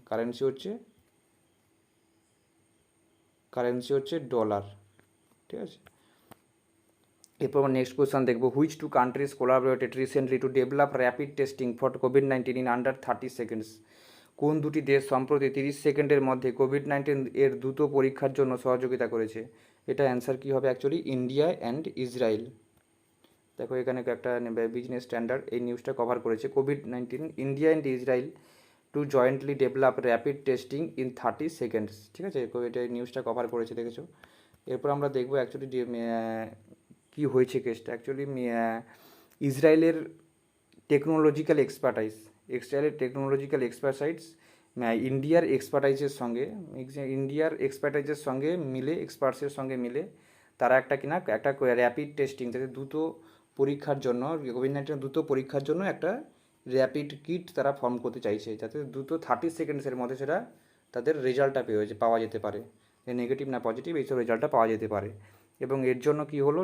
হচ্ছে ডলার। ঠিক আছে, এরপর নেক্সট কোয়েশ্চন দেখবো, which 2 countries collaborated recently to develop rapid testing for COVID-19 in under 30 seconds? কোন দুটি দেশ সম্প্রতি 30 সেকেন্ডের মধ্যে COVID-19 এর দ্রুত পরীক্ষার জন্য সহযোগিতা করেছে? এটা অ্যান্সার কী হবে অ্যাকচুয়ালি, ইন্ডিয়া অ্যান্ড ইসরায়েল। দেখো এখানে একটা বিজনেস স্ট্যান্ডার্ড এই নিউজটা কভার করেছে, COVID-19, India and Israel two jointly develop rapid testing in 30 seconds. ঠিক আছে, এটা নিউজটা কভার করেছে, দেখেছো। এরপর আমরা দেখবো অ্যাকচুয়ালি কী হয়েছে কেসটা। অ্যাকচুয়ালি ইসরায়েলের টেকনোলজিক্যাল এক্সপার্টাইজ ইন্ডিয়ার এক্সপার্টাইজের সঙ্গে মিলে, এক্সপার্টসের সঙ্গে মিলে তারা একটা র্যাপিড টেস্টিং, যাতে দ্রুত পরীক্ষার জন্য, কোভিড-19 দ্রুত পরীক্ষার জন্য একটা র্যাপিড কিট তারা ফর্ম করতে চাইছে, যাতে দ্রুত 30 সেকেন্ডসের মধ্যে সেটা তাদের রেজাল্টটা পাওয়া যেতে পারে, নেগেটিভ না পজিটিভ এইসব রেজাল্টটা পাওয়া যেতে পারে। এবং এর জন্য কি হলো,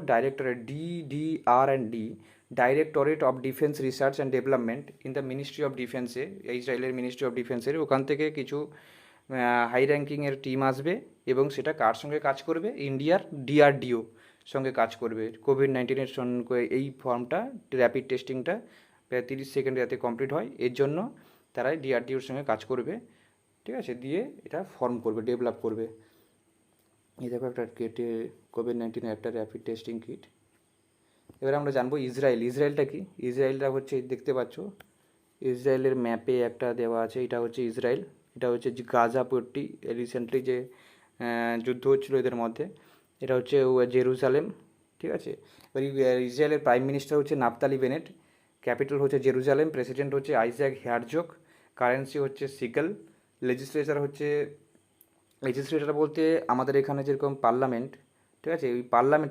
directorate of defence research and development in the ministry of ডিফেন্সে, ইসরায়েলের মিনিস্ট্রি অফ ডিফেন্সের ওখান থেকে কিছু হাই র্যাঙ্কিংয়ের টিম আসবে, এবং সেটা কার সঙ্গে কাজ করবে, ইন্ডিয়ার DRDO সঙ্গে কাজ করবে। কোভিড-19-এর সঙ্গে এই ফর্মটা, র্যাপিড টেস্টিংটা 30 সেকেন্ডে যাতে কমপ্লিট হয়, এর জন্য তারা DRDOর সঙ্গে কাজ করবে। ঠিক আছে, দিয়ে এটা ফর্ম করবে, ডেভেলপ করবে। এই দেখো একটা কোভিড-19-এর একটা র্যাপিড টেস্টিং কিট। এবার আমরা জানবো ইসরায়েলটা কি। ইসরায়েলটা হচ্ছে, দেখতে পাচ্ছ ইসরায়েলের ম্যাপে একটা দেওয়া আছে, এটা হচ্ছে ইসরায়েল। এটা হচ্ছে গাজা পট্টি, রিসেন্টলি যে যুদ্ধ হচ্ছিল এদের মধ্যে, এটা হচ্ছে জেরুজালেম। ঠিক আছে, এবার ইসরায়েলের প্রাইম মিনিস্টার হচ্ছে নাফতালি বেনেট, ক্যাপিটাল হচ্ছে জেরুজালেম, প্রেসিডেন্ট হচ্ছে আইজ্যাক হেয়ারজগ, কারেন্সি হচ্ছে সিকেল, লেজিসলেচার বলতে আমাদের এখানে যেরকম পার্লামেন্ট, ঠিক আছে, ওই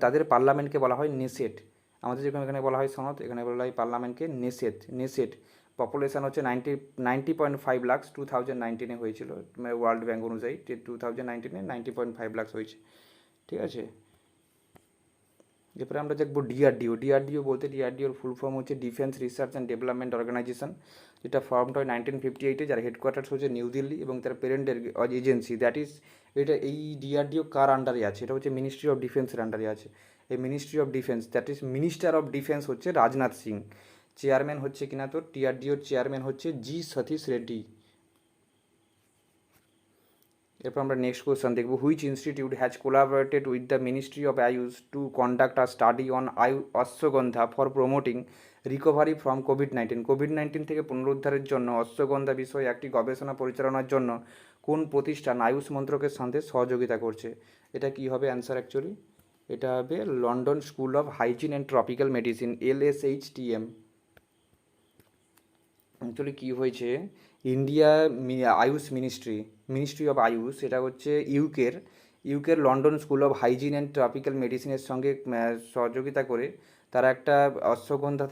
তাদের পার্লামেন্টকে বলা হয় নেসেট। আমাদের যেরকম এখানে বলা হয় সনদ, এখানে বলা হয় পার্লামেন্টকে নেসেট। পপুলেশান হচ্ছে 90.5 লাখ, 2019-এ হয়েছিল, ওয়ার্ল্ড ব্যাঙ্ক অনুযায়ী 2019-এ 90.5 লাখ হয়েছে। ঠিক আছে, এরপরে আমরা দেখবো ডিআরডিও বলতে, ডিআরডিওর ফুল ফর্ম হচ্ছে Defence research and Development Organisation, যেটা ফর্মড হয় 1958-এ, যার হেডকোয়ার্টার্স হচ্ছে নিউ দিল্লি, এবং তার প্যারেন্ট এজেন্সি এই ডিআরডিও কার আন্ডারে আছে, এটা হচ্ছে মিনিস্ট্রি অফ ডিফেন্সের আন্ডারে আছে। এই ministry of defence, minister of defence হচ্ছে রাজনাথ সিং, চেয়ারম্যান হচ্ছে কিনা তো ডিআরডিওর চেয়ারম্যান হচ্ছে সতীশ রেড্ডি। এরপর আমরা নেক্সট কোয়েশ্চন দেখব, which institute has collaborated with the ministry of Ayush to conduct a study on ashwagandha for promoting recovery from COVID-19 থেকে পুনরুদ্ধারের জন্য অশ্বগন্ধা বিষয়ে একটি গবেষণা পরিচালনার জন্য কোন প্রতিষ্ঠান আয়ুষ মন্ত্রকের সাথে সহযোগিতা করছে? এটা কি হবে অ্যান্সার অ্যাকচুয়ালি, এটা হবে London school of hygiene and tropical medicine, LSHTM। Actually কী হয়েছে, মিনিস্ট্রি অফ আয়ুষ, এটা হচ্ছে ইউকের London school of hygiene and tropical মেডিসিনের সঙ্গে সহযোগিতা করে তারা একটা অশ্বগন্ধা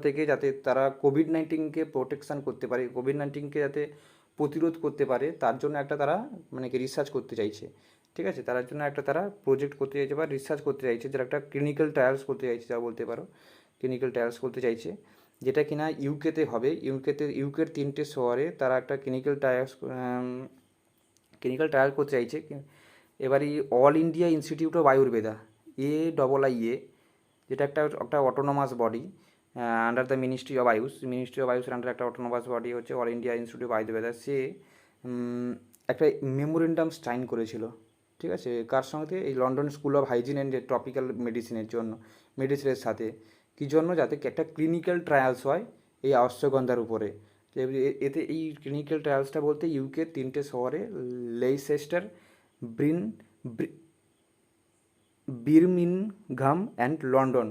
থেকে যাতে তারা কোভিড-19-কে প্রোটেকশান করতে পারে, কোভিড-19-কে যাতে প্রতিরোধ করতে পারে, তার জন্য তারা রিসার্চ করতে চাইছে। ঠিক আছে, তার জন্য তারা প্রজেক্ট করতে চাইছে বা রিসার্চ করতে চাইছে, যারা একটা ক্লিনিক্যাল ট্রায়ালস করতে চাইছে, যা বলতে পারো ক্লিনিক্যাল ট্রায়ালস করতে চাইছে, যেটা কিনা ইউকেতে হবে। ইউকের 3টে শহরে তারা একটা ক্লিনিক্যাল ট্রায়াল করতে চাইছে। এবারই all India institute of Ayurveda, AIIA, যেটা একটা autonomous body under the ministry of আয়ুষের আন্ডার একটা অটোনোমাস বডি হচ্ছে all India institute of Ayurveda. সে একটা মেমোরেন্ডাম সাইন করেছিল, ঠিক আছে, কার সঙ্গে, এই London school of hygiene and tropical মেডিসিনের সাথে। কী জন্য, যাতে একটা ক্লিনিক্যাল ট্রায়ালস হয় এই অশ্বগন্ধার উপরে। এতে এই ক্লিনিক্যাল ট্রায়ালসটা বলতে ইউকের 3টে শহরে, লেইসেস্টার, বিরমিনঘাম অ্যান্ড লন্ডন।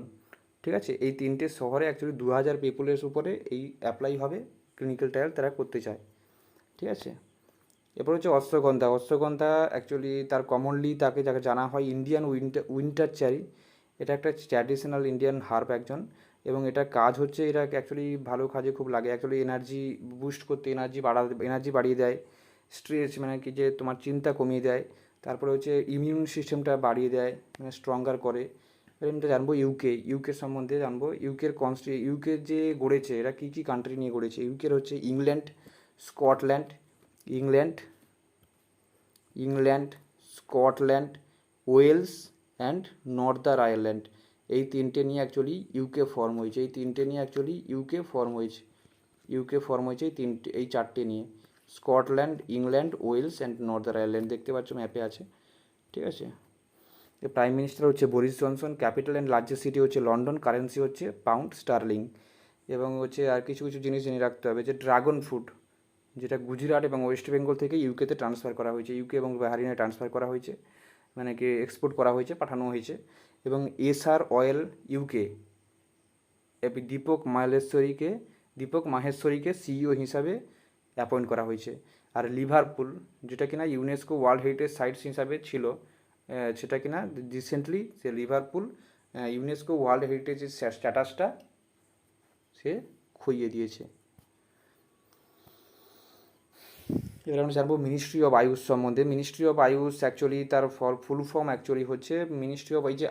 ঠিক আছে, এই 3টে শহরে অ্যাকচুয়ালি 2000 পিপুলের উপরে এই অ্যাপ্লাই হবে, ক্লিনিক্যাল ট্রায়াল তারা করতে চায়। ঠিক আছে, এরপর হচ্ছে অশ্বগন্ধা অ্যাকচুয়ালি তাকে যাকে জানা হয় ইন্ডিয়ান উইন্টার চেরি। এটা একটা ট্র্যাডিশনাল ইন্ডিয়ান হার্ব একজন, এবং এটার কাজ হচ্ছে, এটা অ্যাকচুয়ালি ভালো কাজে খুব লাগে, অ্যাকচুয়ালি এনার্জি বুস্ট করতে, এনার্জি বাড়িয়ে দেয়, স্ট্রেস কি যে তোমার চিন্তা কমিয়ে দেয়, তারপরে হচ্ছে ইমিউন সিস্টেমটা বাড়িয়ে দেয়, স্ট্রঙ্গার করে। এমনি জানবো ইউকে সম্বন্ধে জানবো। ইউকে যে গড়েছে, এরা কী কী কান্ট্রি নিয়ে গড়েছে। ইউকের হচ্ছে England, Scotland, Wales and Northern Ireland. এই 3টে নিয়ে অ্যাকচুয়ালি ইউকে ফর্ম হয়েছে, এই 4টে নিয়ে, Scotland, England, Wales and Northern Ireland. দেখতে পাচ্ছ ম্যাপে আছে। ঠিক আছে, প্রাইম মিনিস্টার হচ্ছে Boris Johnson, capital and largest city হচ্ছে লন্ডন, কারেন্সি হচ্ছে পাউন্ড স্টার্লিং। এবং হচ্ছে আর কিছু কিছু জিনিস জেনে রাখতে হবে, যে ড্রাগন ফ্রুট যেটা গুজরাট এবং ওয়েস্ট বেঙ্গল থেকে ইউকেতে ট্রান্সফার করা হয়েছে, ইউকে এবং হরিয়ানায় ট্রান্সফার করা হয়েছে, মানে কি এক্সপোর্ট করা হয়েছে, পাঠানো হয়েছে। এবং এসআর অয়েল ইউকে দীপক মাহেশ্বরীকে সিইও হিসাবে অ্যাপয়েন্ট করা হয়েছে। আর লিভারপুল, যেটা কিনা ইউনেস্কো ওয়ার্ল্ড হেরিটেজ সাইটস হিসাবে ছিল, সেটা কিনা রিসেন্টলি সে লিভারপুল ইউনেস্কো ওয়ার্ল্ড হেরিটেজের স্ট্যাটাসটা সে খইয়ে দিয়েছে। এবার আমরা জানবো মিনিস্ট্রি অফ আয়ুষ সম্বন্ধে। মিনিস্ট্রি অফ আয়ুষ অ্যাকচুয়ালি তার ফুল ফর্ম অ্যাকচুয়ালি হচ্ছে মিনিস্ট্রি অফ, এই যে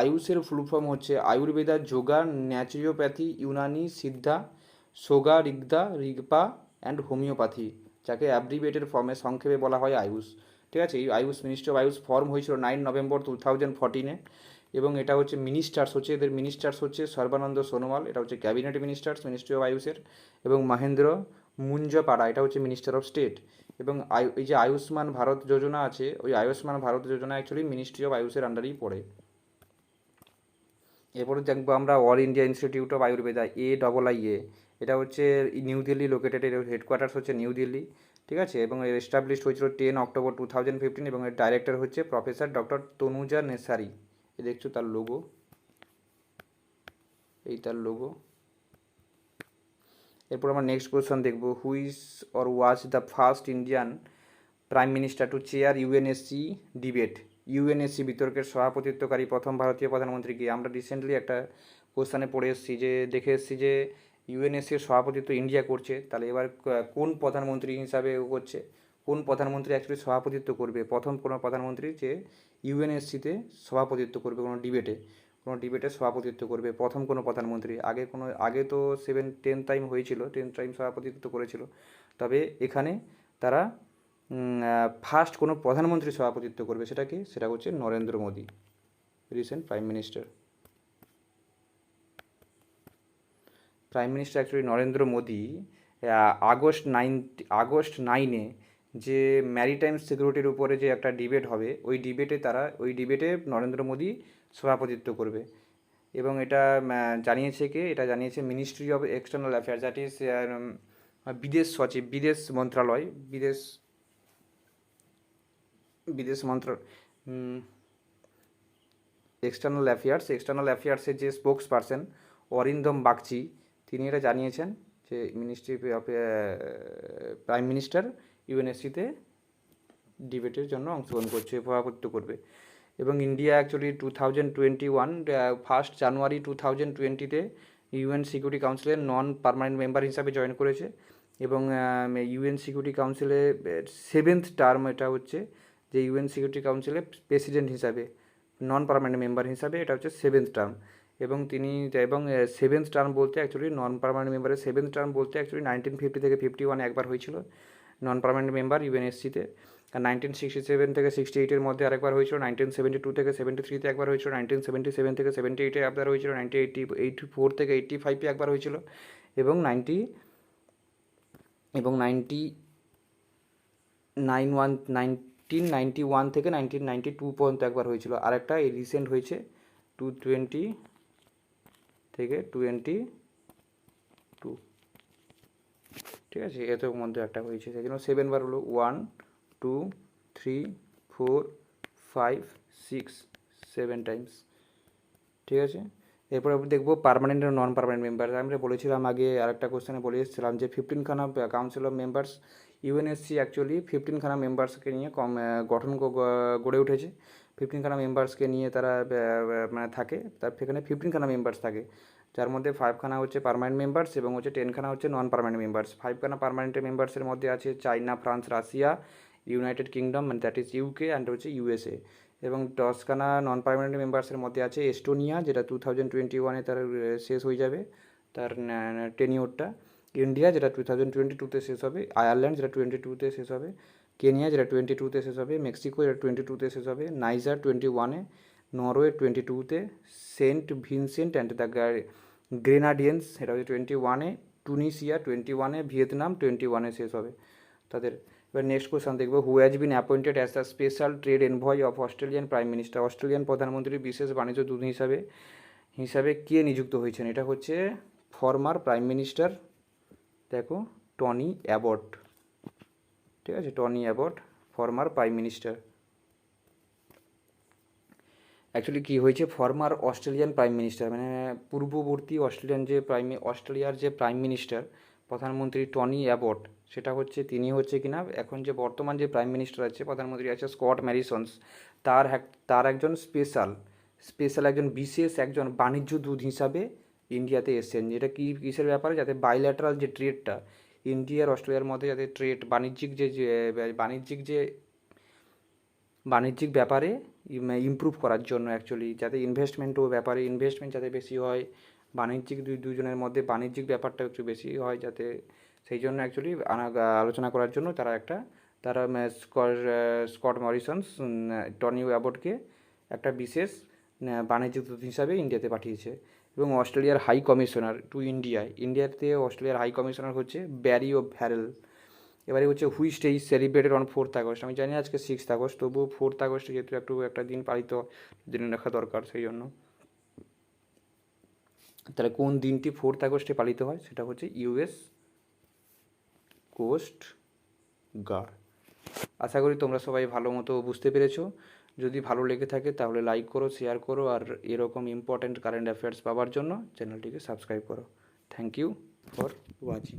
আয়ুষের ফুল ফর্ম হচ্ছে Ayurveda, yoga, naturopathy, Unani, Siddha, Sowa, Rigpa and homeopathy, যাকে অ্যাব্রিভিয়েটেড ফর্মে সংক্ষেপে বলা হয় আয়ুষ। ঠিক আছে, এই মিনিস্ট্রি অফ আয়ুষ ফর্ম হয়েছিল 9 নভেম্বর 2014-এ। এবং এটা হচ্ছে এদের মিনিস্টার্স হচ্ছে সর্বানন্দ সোনোয়াল, এটা হচ্ছে ক্যাবিনেট মিনিস্ট্রি অফ আয়ুষের। এবং মহেন্দ্র মুঞ্জপাড়া, এটা হচ্ছে মিনিস্টার অফ স্টেট। এবং এই যে আয়ুষ্মান ভারত যোজনা আছে, ওই আয়ুষ্মান ভারত যোজনা অ্যাকচুয়ালি মিনিস্ট্রি অফ আয়ুষের আন্ডারেই পড়ে। এরপরে দেখবো আমরা all India institute of Ayurveda, AIIA, এটা হচ্ছে নিউ দিল্লি লোকেটেড, এর হেডকোয়ার্টার্স হচ্ছে নিউ দিল্লি। ঠিক আছে, এবং এর এস্টাবলিশড হয়েছিল 10 অক্টোবর 2015, এবং এর ডাইরেক্টর হচ্ছে প্রফেসর ডক্টর তনুজা নেসারি। এ দেখছো তার লোগো, এই তার লোগো। এরপর আমরা নেক্সট কোয়েশ্চন দেখবো, who is or was the first Indian prime minister two chair UNSC debate. UNSC বিতর্কের সভাপতিত্বকারী প্রথম ভারতীয় প্রধানমন্ত্রী কে? আমরা রিসেন্টলি একটা কোশ্চানে পড়ে এসেছি, যে দেখে এসেছি যে ইউএনএসসির সভাপতিত্ব ইন্ডিয়া করছে, তাহলে এবার কোন প্রধানমন্ত্রী হিসাবে করছে, কোন প্রধানমন্ত্রী অ্যাকচুয়ালি সভাপতিত্ব করবে, প্রথম কোনো প্রধানমন্ত্রী যে ইউএনএসসিতে সভাপতিত্ব করবে, কোনো ডিবেটে সভাপতিত্ব করবে, প্রথম কোনো প্রধানমন্ত্রী। আগে তো 10 টাইম হয়েছিল, 10 টাইম সভাপতিত্ব করেছিল, তবে এখানে তারা ফার্স্ট কোনো প্রধানমন্ত্রী সভাপতিত্ব করবে, সেটা হচ্ছে Narendra Modi, recent prime minister actually Narendra Modi. August 9-এ যে ম্যারিটাইম সিকিউরিটির উপরে যে একটা ডিবেট হবে, ওই ডিবেটে নরেন্দ্র মোদী সভাপতিত্ব করবে। এবং এটা জানিয়েছে ministry of external affairs, that is বিদেশ সচিব, বিদেশ মন্ত্রণালয়, এক্সটার্নাল অ্যাফেয়ার্সের যে স্পোক্স পারসন অরিন্দম বাগচি, তিনি এটা জানিয়েছেন যে মিনিস্ট্রি অফ প্রাইম মিনিস্টার ইউএনএসসিতে ডিবেটের জন্য অংশগ্রহণ করছে, সভাপতিত্ব করবে। এবং ইন্ডিয়া অ্যাকচুয়ালি 1 জানুয়ারি 2020-তে ইউএন সিকিউরিটি কাউন্সিলের নন পার্মানেন্ট মেম্বার হিসাবে জয়েন করেছে। এবং ইউএন সিকিউরিটি কাউন্সিলে 7th টার্ম, এটা হচ্ছে যে ইউএন সিকিউরিটি কাউন্সিলে প্রেসিডেন্ট হিসাবে, নন পার্মানেন্ট মেম্বার হিসাবে, এটা হচ্ছে 7th টার্ম। এবং 7th টার্ম বলতে অ্যাকচুয়ালি নন পার্মানেন্ট মেম্বারের 7th টার্ম বলতে অ্যাকচুয়ালি 1950 থেকে 51 একবার হয়েছিল নন পার্মানেন্ট মেম্বার ইউএনএসসিতে। আর 1967 থেকে 68-এর মধ্যে আরেকবার হয়েছিল, 1972 থেকে 73-তে একবার হয়েছিল, 1977 থেকে 78-এ একবার হয়েছিল, 1984 থেকে 85-এ একবার হয়েছিল, এবং 1991 থেকে 1992 পর্যন্ত একবার হয়েছিল। আর একটা এই রিসেন্ট হয়েছে 2020 থেকে 22। ঠিক আছে, এত মধ্যে একটা হয়েছে, সেই জন্য 7 বার হলো, 1 2 3 4 5 6 7 টাইমস। ঠিক আছে, এরপর দেখবো পার্মানেন্ট আর নন পার্মানেন্ট মেম্বার। আমরা বলেছিলাম আগে, আরেকটা কোশ্চেনে বলে এসেছিলাম যে 15খানা council of members, UNSC actually 15খানা মেম্বার্সকে নিয়ে গড়ে উঠেছে। 15খানা মেম্বার্সকে নিয়ে তারা মানে থাকে, তার সেখানে 15খানা মেম্বার্স থাকে, যার মধ্যে 5খানা হচ্ছে পার্মানেন্ট মেম্বার্স এবং হচ্ছে 10খানা হচ্ছে নন পার্মানেন্ট মেম্বার্স। 5খানা পার্মানেন্ট মেম্বার্সের মধ্যে আছে China, France, Russia, United kingdom, মানে দ্যাট ইজ ইউকে, অ্যান্ড হচ্ছে ইউএসএ। এবং 10খানা নন পার্মানেন্ট মেম্বার্সের মধ্যে আছে এস্টোনিয়া, যেটা 2021-এ তার শেষ হয়ে যাবে তার টেনিওরটা, ইন্ডিয়া যেটা 2022-তে শেষ হবে, আয়ারল্যান্ড যেটা 22-তে শেষ হবে, কেনিয়া যেটা 22-তে শেষ হবে, মেক্সিকো যেটা 22-তে শেষ হবে, নাইজার 21-এ, নরওয়ে 22-তে, Saint Vincent and the Grenadines এটা হচ্ছে 21-এ, টুনিসিয়া 21-এ, ভিয়েতনাম 21-এ শেষ হবে তাদের। এবার নেক্সট কোশ্চেন দেখবো, who has been appointed as the special trade envoy of Australian prime minister. Australian প্রধানমন্ত্রীর বিশেষ বাণিজ্য দূত হিসাবে কে নিযুক্ত হয়েছেন? এটা হচ্ছে ফর্মার প্রাইম মিনিস্টার, দেখো টনি অ্যাবট, ঠিক আছে, Tony Abbott former prime minister. Actually কী হয়েছে, ফর্মার অস্ট্রেলিয়ান প্রাইম মিনিস্টার মানে পূর্ববর্তী অস্ট্রেলিয়ার যে প্রাইম মিনিস্টার প্রধানমন্ত্রী টনি অ্যাবট, সেটা হচ্ছে তিনি হচ্ছে কিনা এখন যে বর্তমান যে প্রাইম মিনিস্টার আছে প্রধানমন্ত্রী আছে স্কট ম্যারিসন্স, তার একজন স্পেশাল একজন বিশেষ একজন বাণিজ্য দূত হিসাবে ইন্ডিয়াতে এসেছেন। যেটা কি কিসের ব্যাপারে, যাতে বাইল্যাটারাল যে ট্রেডটা ইন্ডিয়া আর অস্ট্রেলিয়ার মধ্যে, যাতে ট্রেড বাণিজ্যিক ব্যাপারে ইমপ্রুভ করার জন্য, অ্যাকচুয়ালি যাতে ইনভেস্টমেন্ট যাতে বেশি হয়, বাণিজ্যিক দুজনের মধ্যে বাণিজ্যিক ব্যাপারটা একটু বেশি হয়, যাতে সেই জন্য অ্যাকচুয়ালি আলোচনা করার জন্য তারা স্কট মরিসন্স টনি অ্যাবটকে একটা বিশেষ বাণিজ্যিক দূত হিসাবে ইন্ডিয়াতে পাঠিয়েছে। এবং অস্ট্রেলিয়ার হাই কমিশনার টু ইন্ডিয়াতে অস্ট্রেলিয়ার হাই কমিশনার হচ্ছে ব্যারি ও ভ্যারেল। এবারে হচ্ছে which day is celebrated on 4th August. আমি জানি আজকে 6th আগস্ট, তবুও 4th আগস্ট যেহেতু একটা দিন পালিত জেনে রাখা দরকার, সেই জন্য। তাহলে কোন দিনটি 4th আগস্টে পালিত হয়, সেটা হচ্ছে ইউএস কোস্ট গার্ড। আশা করি তোমরা সবাই ভালো মতো বুঝতে পেরেছো। যদি ভালো লেগে থাকে তাহলে লাইক করো, শেয়ার করো, আর এরকম ইম্পর্ট্যান্ট কারেন্ট অ্যাফেয়ার্স পাওয়ার জন্য চ্যানেলটিকে সাবস্ক্রাইব করো। Thank you for watching.